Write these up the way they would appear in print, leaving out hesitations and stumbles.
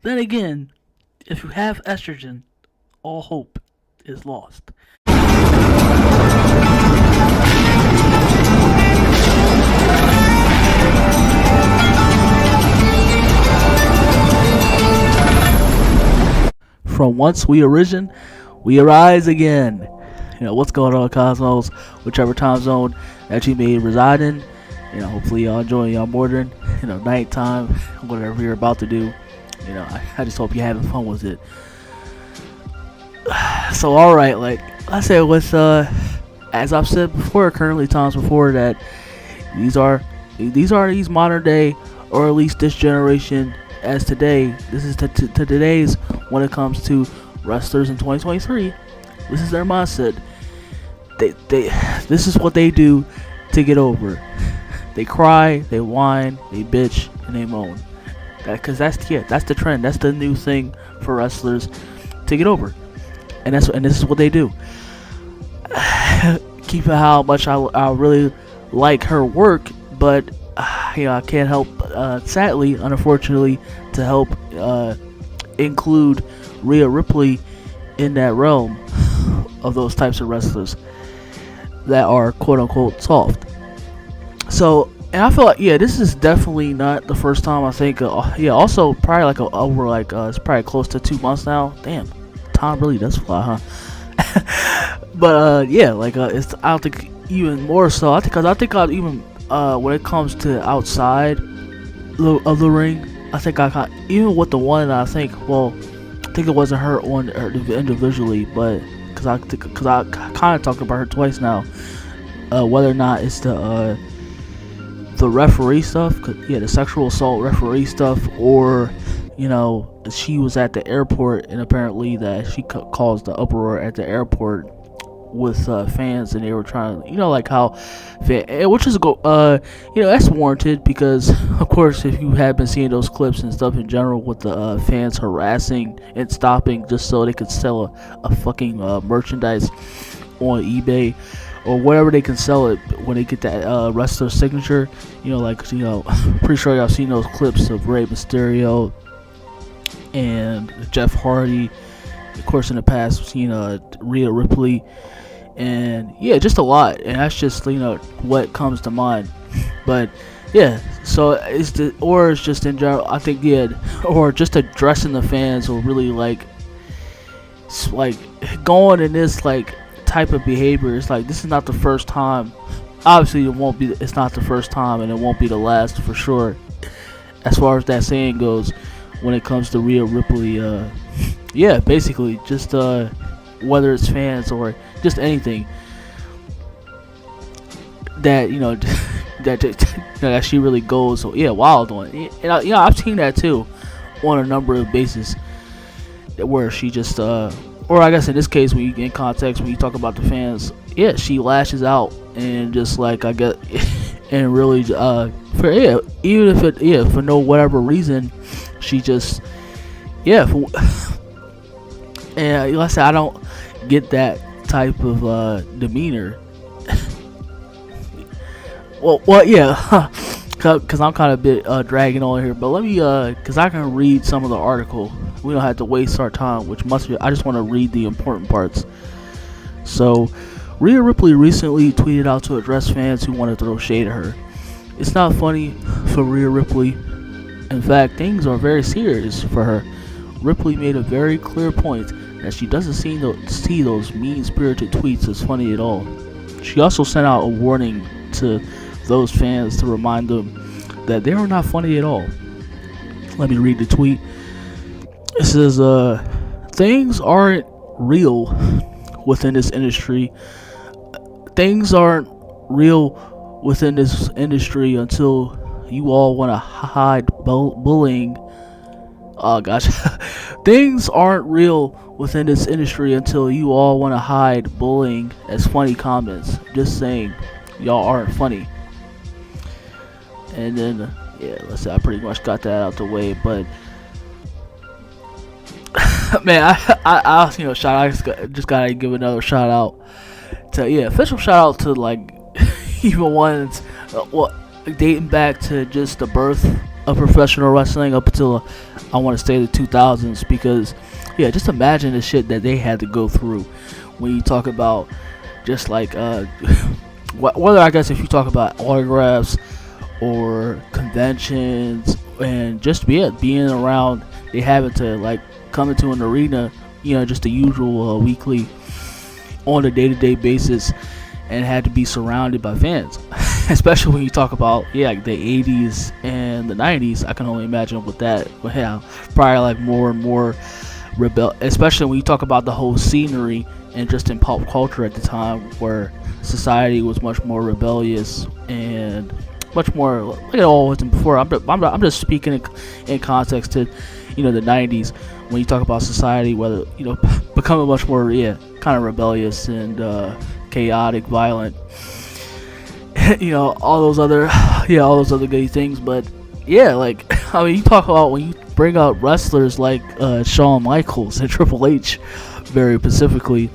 Then again, if you have estrogen, all hope is lost. From whence we arisen, we arise again. What's going on, Cosmos? Whichever time zone that you may reside in, hopefully y'all enjoying y'all morning, nighttime, whatever you're about to do. I just hope you're having fun with it. So, alright, like I said, with as I've said before, currently times before, that these are these modern day, or at least this generation as today. This is to today's when it comes to wrestlers in 2023. This is their mindset. This is what they do to get over. They cry, they whine, they bitch, and they moan. Because that's the trend. That's the new thing for wrestlers to get over. And this is what they do. Keeping how much I really like her work, but I can't help, sadly, unfortunately, to help include Rhea Ripley in that realm of those types of wrestlers that are quote unquote soft. So, and I feel like, this is definitely not the first time. I think, also probably like it's probably close to 2 months now. Damn, time really does fly, huh? But it's, I don't think even more so. I think I'd even when it comes to outside of the ring, I think even with the one, I think it wasn't her on individually, but because I kind of talked about her twice now, whether or not it's the referee stuff, the sexual assault referee stuff, or she was at the airport and apparently that she caused the uproar at the airport with fans, and they were trying, like how which is that's warranted, because of course if you have been seeing those clips and stuff in general with the fans harassing and stopping just so they could sell a fucking merchandise on eBay or whatever they can sell it when they get that wrestler signature, pretty sure y'all seen those clips of Rey Mysterio and Jeff Hardy. Of course, in the past, we've seen Rhea Ripley, and just a lot. And that's just what comes to mind. But so it's just in general. I think or just addressing the fans, or really like going in this type of behavior. It's this is not the first time. Obviously, it's not the first time, and it won't be the last for sure. As far as that saying goes, when it comes to Rhea Ripley, basically just whether it's fans or just anything that that she really goes wild on. And I've seen that too on a number of bases where she just or I guess in this case, when you in context, when you talk about the fans, she lashes out and just I get and really for even if it for no whatever reason, she just and like I said, I don't get that type of demeanor. Because I'm kind of a bit dragging on here, but let me because I can read some of the article. We don't have to waste our time, I just want to read the important parts. So, Rhea Ripley recently tweeted out to address fans who want to throw shade at her. It's not funny for Rhea Ripley. In fact, things are very serious for her. Ripley made a very clear point that she doesn't see those mean-spirited tweets as funny at all. She also sent out a warning to those fans to remind them that they are not funny at all. Let me read the tweet. It says, things aren't real within this industry. Things aren't real within this industry until you all want to hide bullying. Oh gosh. Things aren't real within this industry until you all want to hide bullying as funny comments. Just saying, y'all aren't funny. And then let's say I pretty much got that out the way, but man, I shout out, I just gotta give another shout out to official shout out to even ones dating back to just the birth of professional wrestling up until I want to say the 2000s, because yeah, just imagine the shit that they had to go through when you talk about just like whether, I guess, if you talk about autographs or conventions and just being around, they having to like come into an arena, just the usual weekly on a day-to-day basis, and had to be surrounded by fans. Especially when you talk about like the 80s and the 90s, I can only imagine what that would have. Probably like more and more especially when you talk about the whole scenery and just in pop culture at the time, where society was much more rebellious and much more like it all wasn't before. I'm just speaking in context to the 90s, when you talk about society, whether becoming much more kind of rebellious and chaotic, violent, all those other good things. But yeah, like, I mean, you talk about when you bring up wrestlers like Shawn Michaels and Triple H, very specifically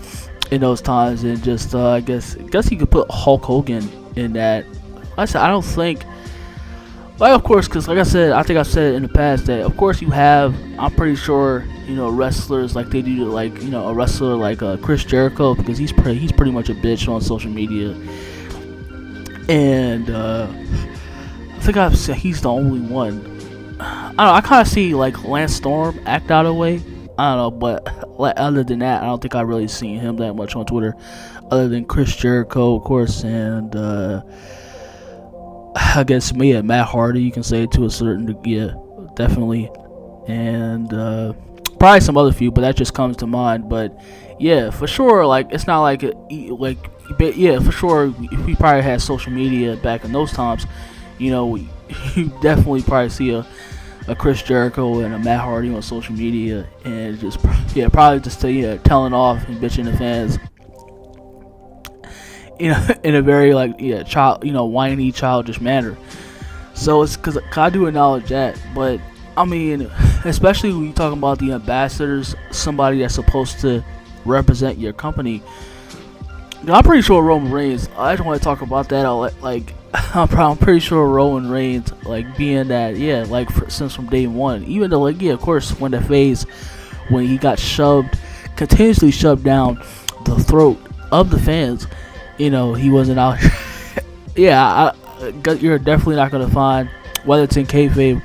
in those times, and just I guess you could put Hulk Hogan in that. I don't think, like, of course, because like I said, I think I've said in the past that of course you have, I'm pretty sure, wrestlers like they do, like, a wrestler like Chris Jericho, because he's pretty much a bitch on social media, and I think I've said he's the only one. I don't know, I kind of see like Lance Storm act out of way. I don't know, but other than that, I don't think I've really seen him that much on Twitter, other than Chris Jericho, of course, and I guess Matt Hardy, you can say, to a certain degree, definitely, and probably some other few, but that just comes to mind. But yeah, for sure, like, it's not like but yeah, for sure, if we probably had social media back in those times, you definitely probably see a Chris Jericho and a Matt Hardy on social media, and just probably just telling off and bitching the fans, in a very like whiny, childish manner. So it's because I do acknowledge that, but I mean, especially when you're talking about the ambassadors, somebody that's supposed to represent your company. I'm pretty sure Roman Reigns, I don't want to talk about that. I'm pretty sure Roman Reigns, like, being that, since from day one, even though, like, of course, when the phase, when he got continuously shoved down the throat of the fans, he wasn't out. You're definitely not going to find, whether it's in kayfabe,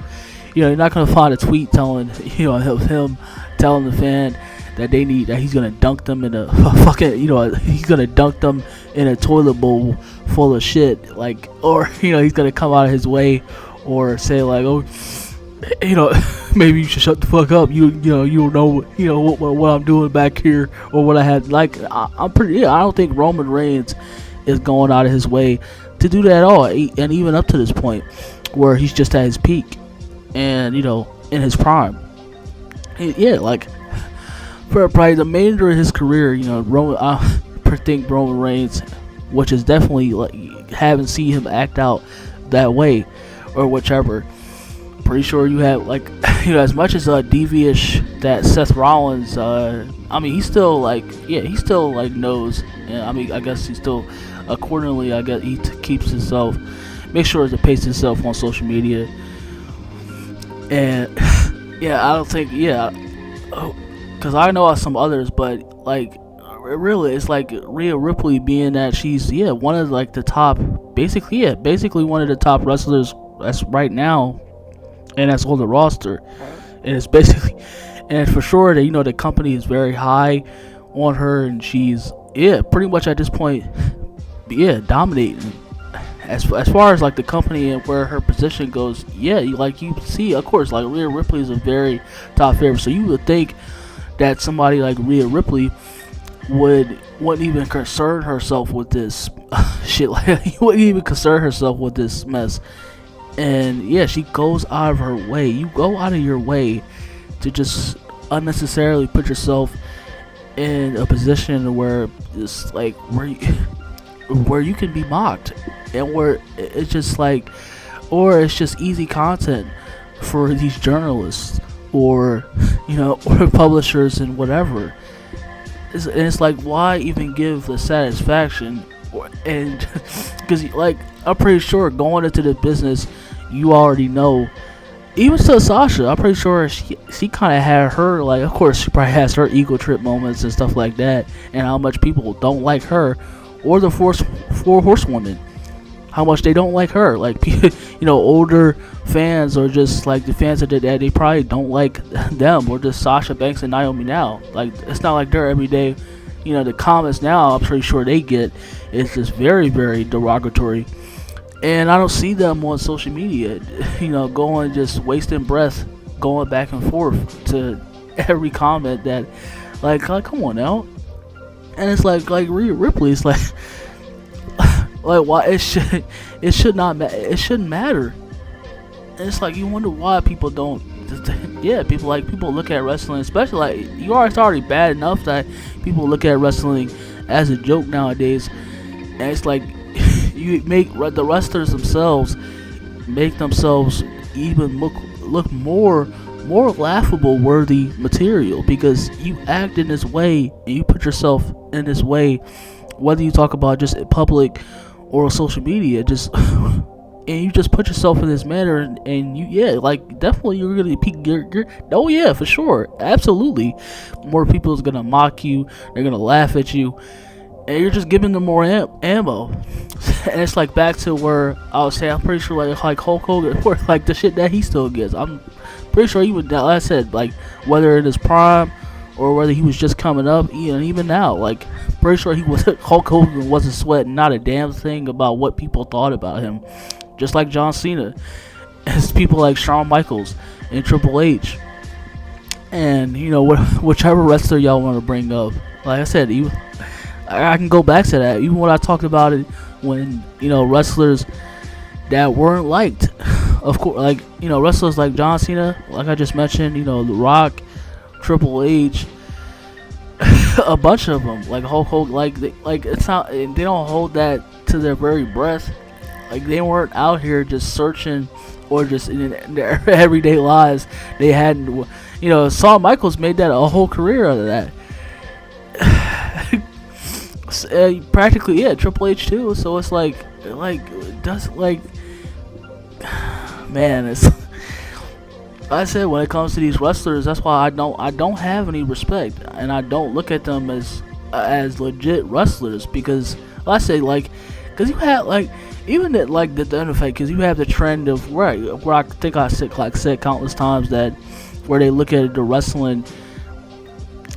you're not going to find a tweet telling, of him telling the fan that he's gonna dunk them in a fucking, he's gonna dunk them in a toilet bowl full of shit, like, or he's gonna come out of his way, or say like, oh, maybe you should shut the fuck up. You don't know what I'm doing back here, or what I had. Like, I don't think Roman Reigns is going out of his way to do that at all, and even up to this point where he's just at his peak and in his prime. Like, for probably the remainder of his career, I think Roman Reigns, which is definitely, like, haven't seen him act out that way or whichever. Pretty sure you have, like, as much as devious that Seth Rollins, I mean, he still knows, and I mean, I guess he still, accordingly, I guess he keeps himself, makes sure to pace himself on social media, and I don't think, because I know some others, but like, really, it's like Rhea Ripley, being that she's one of like the top, basically one of the top wrestlers that's right now, and that's on the roster, and it's basically, and for sure that the company is very high on her, and she's pretty much at this point dominating. As far as like the company and where her position goes, like you see, of course, like Rhea Ripley is a very top favorite, so you would think that somebody like Rhea Ripley wouldn't even concern herself with this shit. Like, you wouldn't even concern herself with this mess. And she goes out of her way. You go out of your way to just unnecessarily put yourself in a position where it's like where you can be mocked, and where it's just like, or it's just easy content for these journalists, or or publishers and whatever. It's like, why even give the satisfaction? And because, like, I'm pretty sure going into the business, you already know even to Sasha, I'm pretty sure she kind of had her, like, of course she probably has her ego trip moments and stuff like that, and how much people don't like her, or the four horsewomen, how much they don't like her. Like, older fans, or just like the fans that they probably don't like them, or just Sasha Banks and Naomi now. Like, it's not like they're every day. The comments now, I'm pretty sure they get is just very, very derogatory. And I don't see them on social media, going, just wasting breath, going back and forth to every comment that, like come on now. And it's like Rhea Ripley, it's like, like, why it shouldn't matter. And it's like, you wonder why people don't. Yeah, people look at wrestling, especially, like, it's already bad enough that people look at wrestling as a joke nowadays, and it's like, you make the wrestlers themselves make themselves even look more laughable worthy material, because you act in this way and you put yourself in this way, whether you talk about just in public or social media, just and you just put yourself in this manner, and you, like, definitely you're gonna peak. Oh yeah, for sure, absolutely. More people is gonna mock you, they're gonna laugh at you, and you're just giving them more ammo. And it's like back to where I was saying, I'm pretty sure like Hulk Hogan, or like the shit that he still gets. I'm pretty sure even, like I said, like, whether in his prime or whether he was just coming up, even now, like, pretty sure Hulk Hogan wasn't sweating not a damn thing about what people thought about him. Just like John Cena, as people like Shawn Michaels and Triple H, and whichever wrestler y'all want to bring up. Like I said, I can go back to that. Even when I talked about it, when wrestlers that weren't liked, of course, like wrestlers like John Cena, like I just mentioned, The Rock, Triple H, a bunch of them, like Hulk Hogan, like it's not, they don't hold that to their very breath. Like, they weren't out here just searching, or just in their everyday lives. They hadn't, Shawn Michaels made that a whole career out of that. Practically, yeah, Triple H too. So it's like, man, it's. I said, when it comes to these wrestlers, that's why I don't have any respect, and I don't look at them as legit wrestlers, because, like I say, like, because you have, like, even that, like, the NFL, because you have the trend of where I think I said countless times that where they look at the wrestling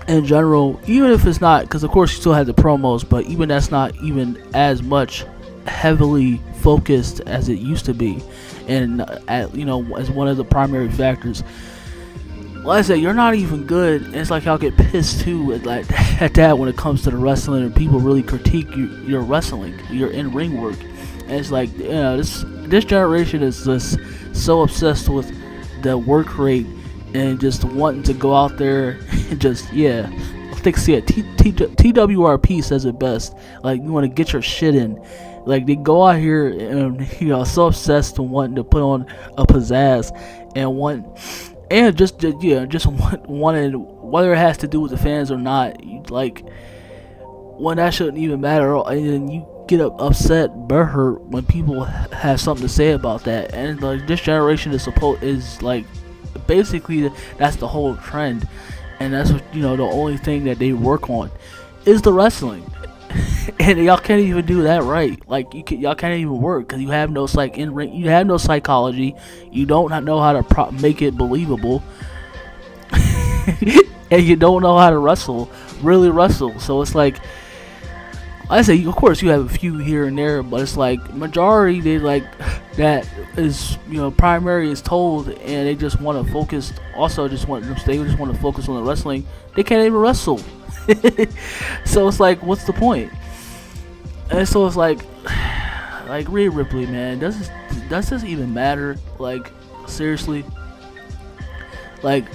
in general, even if it's not, because of course you still have the promos, but even that's not even as much heavily focused as it used to be, and as one of the primary factors. Like I said, you're not even good, and it's like y'all get pissed too at that when it comes to the wrestling, and people really critique your wrestling, your in-ring work. And it's like, this generation is just so obsessed with the work rate and just wanting to go out there and just, I think TWRP says it best. Like, you want to get your shit in. Like, they go out here and so obsessed to wanting to put on a pizzazz and just wanting, whether it has to do with the fans or not, like, when that shouldn't even matter, and you get upset, butthurt when people have something to say about that. And like, this generation is like, basically that's the whole trend, and that's what the only thing that they work on is the wrestling. And y'all can't even do that right. Like, y'all can't even work, because you have no in-ring, you have no psychology, you don't know how to make it believable, and you don't know how to really wrestle. So it's like, I say, of course you have a few here and there, but it's like majority, they like that is primary is told, and they just want to focus. Also, they just want to focus on the wrestling. They can't even wrestle. So it's like, what's the point? And so it's like Rhea Ripley, man, does this even matter? Like, seriously, like,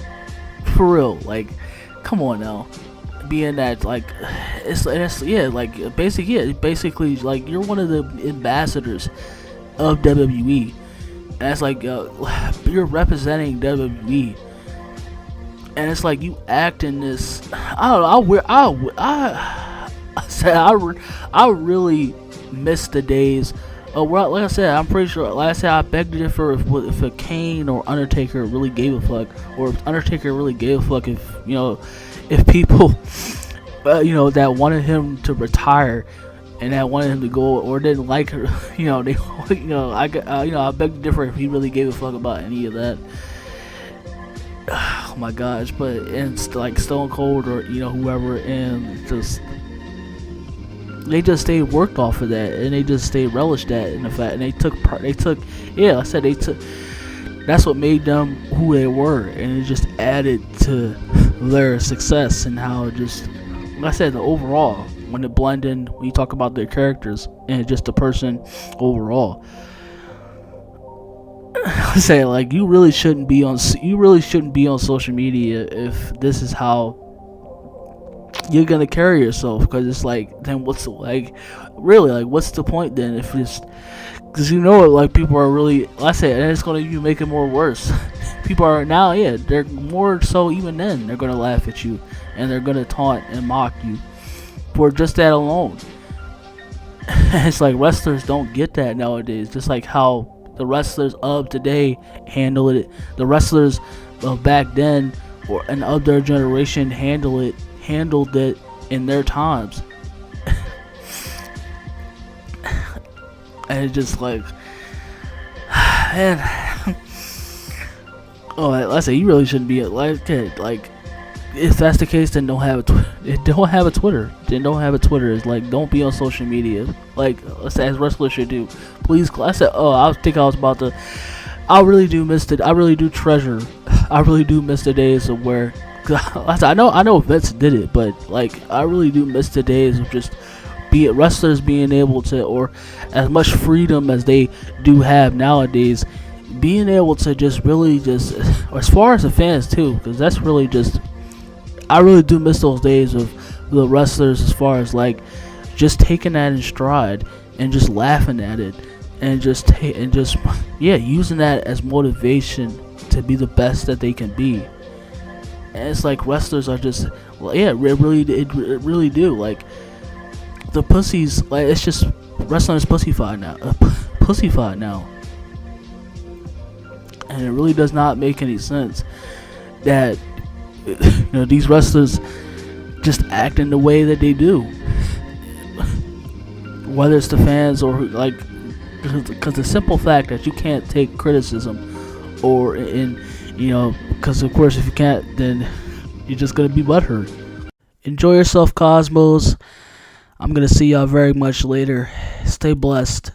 for real, like, come on now. Being that, like, like, basically, like, you're one of the ambassadors of WWE, and it's like, you're representing WWE, and it's like, you act in this, I don't know, I really miss the days well, like I said, I'm pretty sure. Like I said, I beg to differ if a Kane or Undertaker really gave a fuck, or if Undertaker really gave a fuck if if people that wanted him to retire and that wanted him to go or didn't like her, they I beg to differ if he really gave a fuck about any of that. Oh my gosh, but and like Stone Cold or whoever, and they just stayed worked off of that, and they just stayed relished that in the fact, and they took that's what made them who they were, and it just added to their success and how just, like I said, the overall, when it blend in, when you talk about their characters and just the person overall. I say, like, you really shouldn't be on social media if this is how you're gonna carry yourself, because it's like, then what's the point then, if it's because like people are really, like I said, and it's gonna even make it more worse. People are now, they're more so, even then they're gonna laugh at you and they're gonna taunt and mock you for just that alone. It's like wrestlers don't get that nowadays, just like how the wrestlers of today handle it, the wrestlers of back then and of their generation handled it in their times. And it's just like, man. Oh, let's say you really shouldn't be like if that's the case, then don't have a Twitter. Then don't have a Twitter. It's like, don't be on social media. Like, let's say, as wrestlers should do. Please, I said, I really do miss it. I really do miss the days of where, I know Vince did it, but like, I really do miss the days of just wrestlers being able to, or as much freedom as they do have nowadays, being able to just really just, as far as the fans too, because that's really just, I really do miss those days of the wrestlers, as far as like just taking that in stride and just laughing at it and just using that as motivation to be the best that they can be. And it's like wrestlers are just, it really do, like, the pussies, like, it's just, wrestling is pussyfied now, and it really does not make any sense that these wrestlers just act in the way that they do, whether it's the fans or like, because the simple fact that you can't take criticism, or because of course if you can't, then you're just gonna be butthurt. Enjoy yourself, Cosmos. I'm gonna see y'all very much later. Stay blessed.